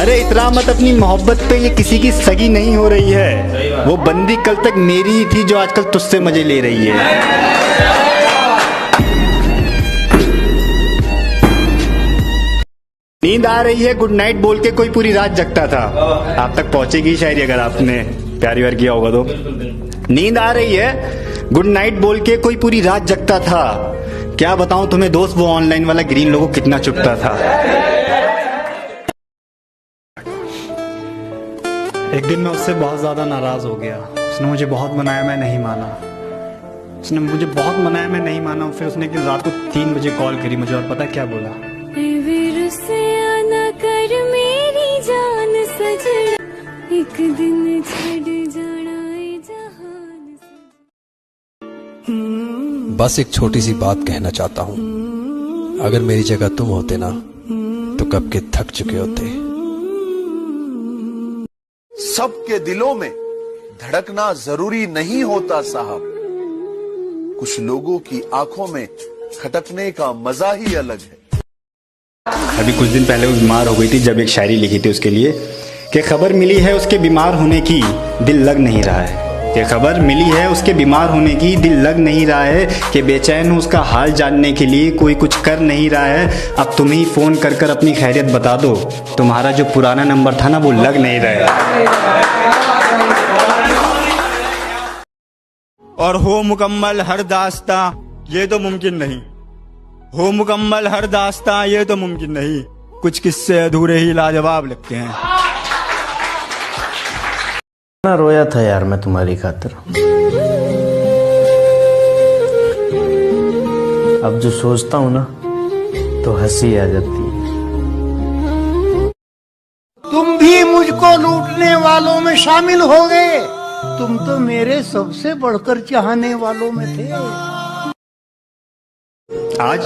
अरे इतना मत अपनी मोहब्बत पे, ये किसी की सगी नहीं हो रही है। वो बंदी कल तक मेरी ही थी जो आजकल तुझसे मजे ले रही है। नींद आ रही है गुड नाइट बोल के कोई पूरी रात जगता था। आप तक पहुंचेगी शायरी अगर आपने प्यारी वार किया होगा तो। नींद आ रही है गुड नाइट बोल के कोई पूरी रात जगता था। क्या बताऊं तुम्हें दोस्त, वो ऑनलाइन वाला ग्रीन लोगों कितना चुपता था। एक दिन मैं उससे बहुत ज्यादा नाराज हो गया। उसने मुझे बहुत मनाया, मैं नहीं माना। उसने मुझे बहुत मनाया, मैं नहीं माना। फिर उसने एक दिन रात को 3 बजे कॉल करी मुझे, और पता क्या बोला? कर मेरी जान सजना, एक दिन छड़ जाना जहान। बस एक छोटी सी बात कहना चाहता हूँ, अगर मेरी जगह तुम होते ना तो कब के थक चुके होते। सबके दिलों में धड़कना जरूरी नहीं होता साहब, कुछ लोगों की आंखों में खटकने का मजा ही अलग है। अभी कुछ दिन पहले वो बीमार हो गई थी, जब एक शायरी लिखी थी उसके लिए कि खबर मिली है उसके बीमार होने की, दिल लग नहीं रहा है। कि खबर मिली है उसके बीमार होने की, दिल लग नहीं रहा है। कि बेचैन हूँ उसका हाल जानने के लिए, कोई कुछ कर नहीं रहा है। अब तुम ही फ़ोन कर कर अपनी खैरियत बता दो, तुम्हारा जो पुराना नंबर था ना वो लग नहीं रहा है। और हो मुकम्मल हर दास्तां ये तो मुमकिन नहीं, हो मुकम्मल हर दास्तां ये तो मुमकिन नहीं, कुछ किस्से अधूरे ही लाजवाब लगते हैं। ना रोया था यार मैं तुम्हारी खातिर, अब जो सोचता हूँ ना तो हंसी आ जाती है। तुम भी मुझको लूटने वालों में शामिल हो गए, तुम तो मेरे सबसे बढ़कर चाहने वालों में थे। आज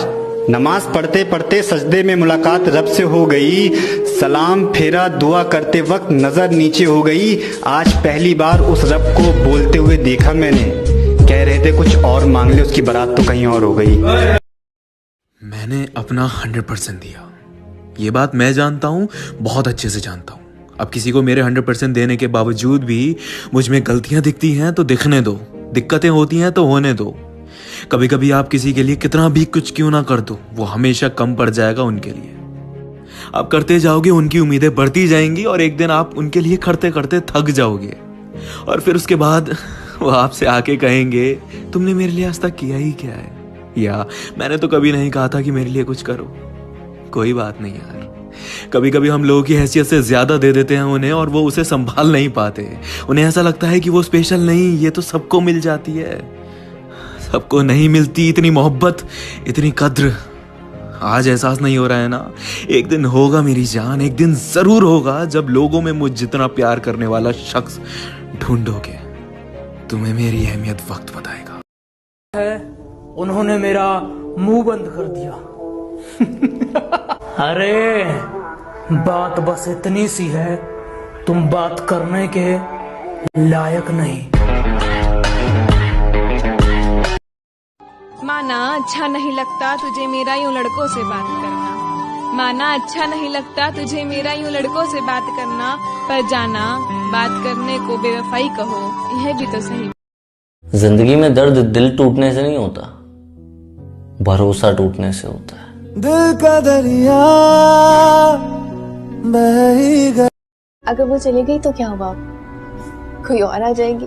नमाज पढ़ते पढ़ते सजदे में मुलाकात रब से हो गई, सलाम फेरा दुआ करते वक्त नजर नीचे हो गई। आज पहली बार उस रब को बोलते हुए देखा मैंने, कह रहे थे कुछ और मांग ले, उसकी बारात तो कहीं और हो गई। मैंने अपना 100% दिया, ये बात मैं जानता हूँ, बहुत अच्छे से जानता हूँ। अब किसी को मेरे 100% देने के बावजूद भी मुझ में गलतियां दिखती हैं तो दिखने दो, दिक्कतें होती हैं तो होने दो। कभी कभी आप किसी के लिए कितना भी कुछ क्यों ना कर दो, वो हमेशा कम पड़ जाएगा उनके लिए। आप करते जाओगे, उनकी उम्मीदें बढ़ती जाएंगी, और एक दिन आप उनके लिए करते करते थक जाओगे, और फिर उसके बाद वो आपसे आके कहेंगे तुमने मेरे लिए आज तक किया ही क्या है, या मैंने तो कभी नहीं कहा था कि मेरे लिए कुछ करो। कोई बात नहीं यार, कभी कभी हम लोगों की हैसियत से ज्यादा दे देते हैं उन्हें, और वो उसे संभाल नहीं पाते। उन्हें ऐसा लगता है कि वो स्पेशल नहीं, ये तो सबको मिल जाती है। सबको नहीं मिलती इतनी मोहब्बत, इतनी कद्र। आज एहसास नहीं हो रहा है ना, एक दिन होगा मेरी जान, एक दिन जरूर होगा जब लोगों में मुझ जितना प्यार करने वाला शख्स ढूंढोगे, तुम्हें मेरी अहमियत वक्त बताएगा। उन्होंने मेरा मुंह बंद कर दिया। अरे बात बस इतनी सी है, तुम बात करने के लायक नहीं। माना अच्छा नहीं लगता तुझे मेरा यूं लड़कों से बात करना, माना अच्छा नहीं लगता तुझे मेरा यूं लड़कों से बात करना, पर जाना बात करने को बेवफाई कहो, यह भी तो सही। जिंदगी में दर्द दिल टूटने से नहीं होता, भरोसा टूटने से होता है। दिल का दरिया बह ही गया। अगर वो चली गई तो क्या होगा, कोई और आ जाएगी।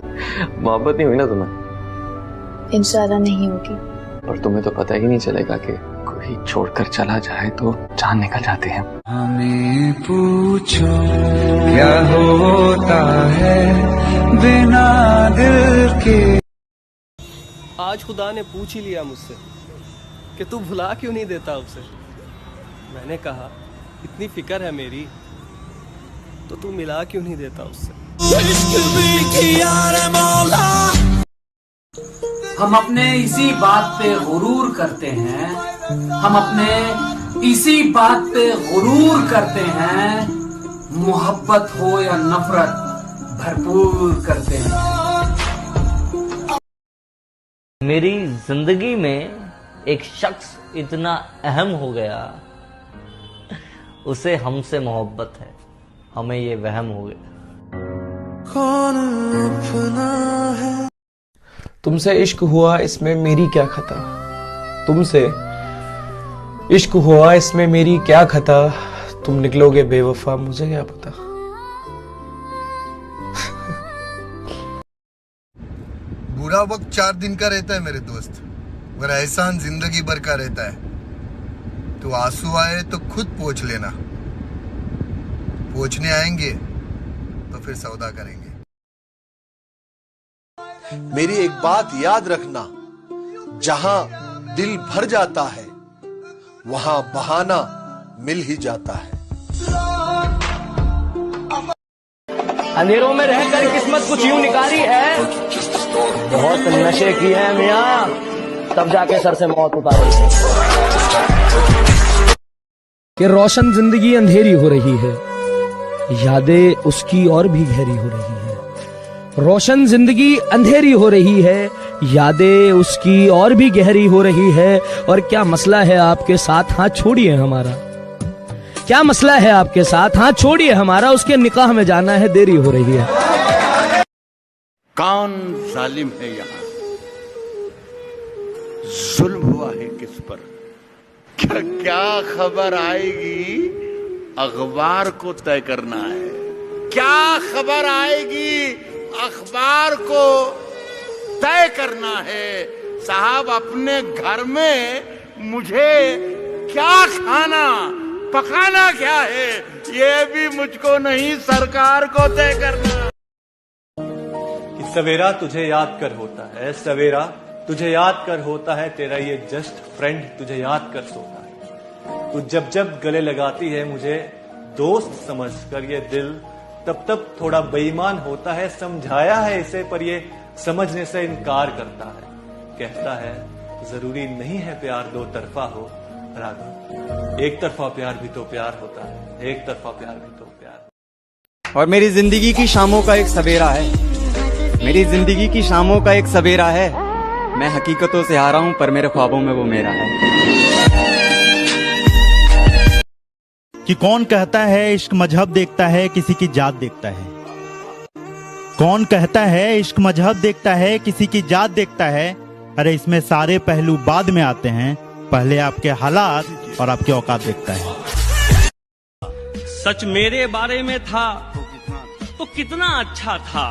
मोहब्बत नहीं हुई ना तुम्हें? इंशाल्लाह नहीं होगी। और तुम्हें तो पता ही नहीं चलेगा कि कोई छोड़कर चला जाए तो जान निकल जाते हैं। हमें पूछो क्या होता है बिना दिल के। आज खुदा ने पूछ ही लिया मुझसे कि तू भुला क्यों नहीं देता उसे। मैंने कहा इतनी फिक्र है मेरी तो तू मिला क्यों नहीं देता उससे। हम अपने इसी बात पे गुरूर करते हैं, हम अपने इसी बात पे गुरूर करते हैं, मोहब्बत हो या नफरत भरपूर करते हैं। मेरी जिंदगी में एक शख्स इतना अहम हो गया, उसे हमसे मोहब्बत है। हमें ये वहम हो गया। तुमसे इश्क हुआ इसमें मेरी क्या खता, तुमसे इश्क हुआ इसमें मेरी क्या खता, तुम निकलोगे बेवफा मुझे क्या पता। बुरा वक्त 4 दिन का रहता है मेरे दोस्त, मगर एहसान जिंदगी भर का रहता है। तो आंसू आए तो खुद पोंछ लेना, पोंछने आएंगे तो फिर सौदा करेंगे। मेरी एक बात याद रखना, जहां दिल भर जाता है वहां बहाना मिल ही जाता है। अंधेरों में रहकर किस्मत कुछ यूं निकाली है, बहुत नशे किए हैं मियाँ, तब जाके सर से मौत उतारी। कि रोशन जिंदगी अंधेरी हो रही है, यादें उसकी और भी गहरी हो रही है। रोशन जिंदगी अंधेरी हो रही है, यादें उसकी और भी गहरी हो रही है। और क्या मसला है आपके साथ, हाथ छोड़िए हमारा। क्या मसला है आपके साथ, हाथ छोड़िए हमारा, उसके निकाह में जाना है, देरी हो रही है। कौन जालिम है यहाँ, जुल्म हुआ है किस पर, क्या खबर आएगी अखबार को तय करना है। क्या खबर आएगी अखबार को तय करना है। साहब अपने घर में मुझे क्या खाना पकाना क्या है, ये भी मुझको नहीं सरकार को तय करना। सवेरा तुझे याद कर होता है, सवेरा तुझे याद कर होता है, तेरा ये जस्ट फ्रेंड तुझे याद कर सोता है। तू जब जब गले लगाती है मुझे दोस्त समझकर ये दिल, तब तब थोड़ा बेईमान होता है। समझाया है इसे पर ये समझने से इनकार करता है। कहता है जरूरी नहीं है प्यार दो तरफा हो, राघव एक तरफा प्यार भी तो प्यार होता है, एक तरफा प्यार भी तो प्यार। और मेरी जिंदगी की शामों का एक सवेरा है, मेरी जिंदगी की शामों का एक सवेरा है। मैं हकीकतों से हारा हूं पर मेरे ख्वाबों में वो मेरा है। कि कौन कहता है इश्क मजहब देखता है, किसी की जात देखता है। कौन कहता है इश्क मजहब देखता है, किसी की जात देखता है। अरे इसमें सारे पहलू बाद में आते हैं, पहले आपके हालात और आपके औकात देखता है। सच मेरे बारे में था तो कितना अच्छा था,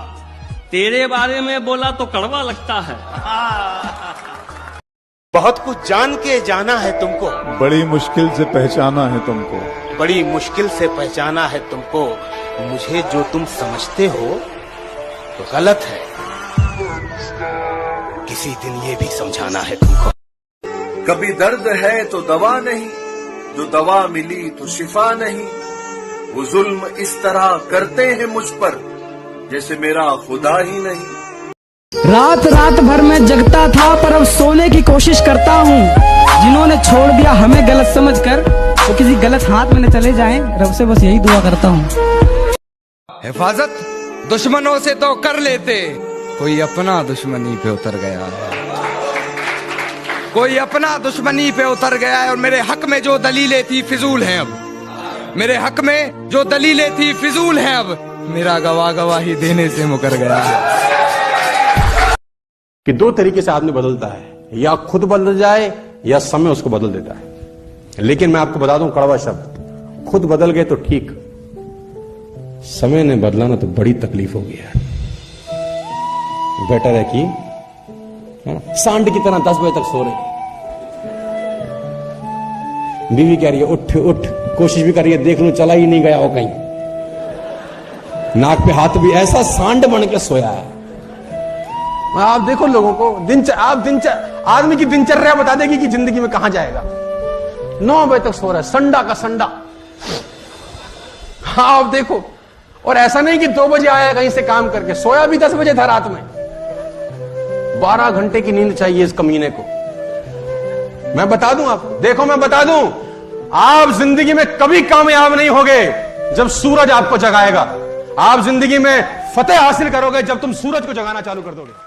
तेरे बारे में बोला तो कड़वा लगता है। बहुत कुछ जान के जाना है तुमको, बड़ी मुश्किल से पहचाना है तुमको, बड़ी मुश्किल से पहचाना है तुमको। मुझे जो तुम समझते हो तो गलत है, किसी दिन ये भी समझाना है तुमको। कभी दर्द है तो दवा नहीं, जो दवा मिली तो शिफा नहीं। वो जुल्म इस तरह करते हैं मुझ पर जैसे मेरा खुदा ही नहीं। रात रात भर मैं जगता था पर अब सोने की कोशिश करता हूँ। जिन्होंने छोड़ दिया हमें गलत समझकर, वो किसी गलत हाथ में न चले जाएं, रब से बस यही दुआ करता हूँ। हिफाजत दुश्मनों से तो कर लेते, कोई अपना दुश्मनी पे उतर गया है, कोई अपना दुश्मनी पे उतर गया है। और मेरे हक में जो दलीलें थी फिजूल हैं अब, मेरे हक में जो दलीलें थी फिजूल हैं अब। मेरा गवाही देने से मुकर गया है। कि दो तरीके से आदमी बदलता है, या खुद बदल जाए या समय उसको बदल देता है। लेकिन मैं आपको बता दूं कड़वा शब्द, खुद बदल गए तो ठीक, समय ने बदला ना तो बड़ी तकलीफ होगी यार। बेटर है कि सांड की तरह 10 बजे तक सो रहे, बीवी कह रही है उठ उठ, कोशिश भी कर रही है देख लूं चला ही नहीं गया हो कहीं, नाक पे हाथ भी, ऐसा सांड बन के सोया है। आप देखो लोगों को आदमी की दिनचर्या बता देगी कि जिंदगी में कहां जाएगा। 9 बजे तक सो रहा है, संडा का संडा। हाँ आप देखो, और ऐसा नहीं कि 2 बजे आया कहीं से काम करके, सोया भी 10 बजे था रात में। 12 घंटे की नींद चाहिए इस कमीने को। मैं बता दूं आपको, देखो मैं बता दूं, आप जिंदगी में कभी कामयाब नहीं होगे जब सूरज आपको जगाएगा। आप जिंदगी में फतेह हासिल करोगे जब तुम सूरज को जगाना चालू कर दोगे।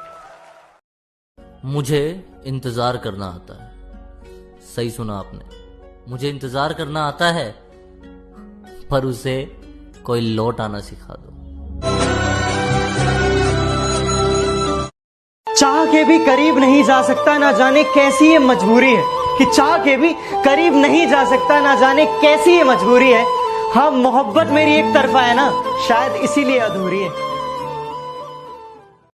मुझे इंतजार करना आता है। सही सुना आपने, मुझे इंतजार करना आता है, पर उसे कोई लौट आना सिखा दो। चाह के भी करीब नहीं जा सकता, ना जाने कैसी ये मजबूरी है कि चाह के भी करीब नहीं जा सकता, ना जाने कैसी ये मजबूरी है। हाँ, मोहब्बत मेरी एक तरफा है ना, शायद इसीलिए अधूरी है।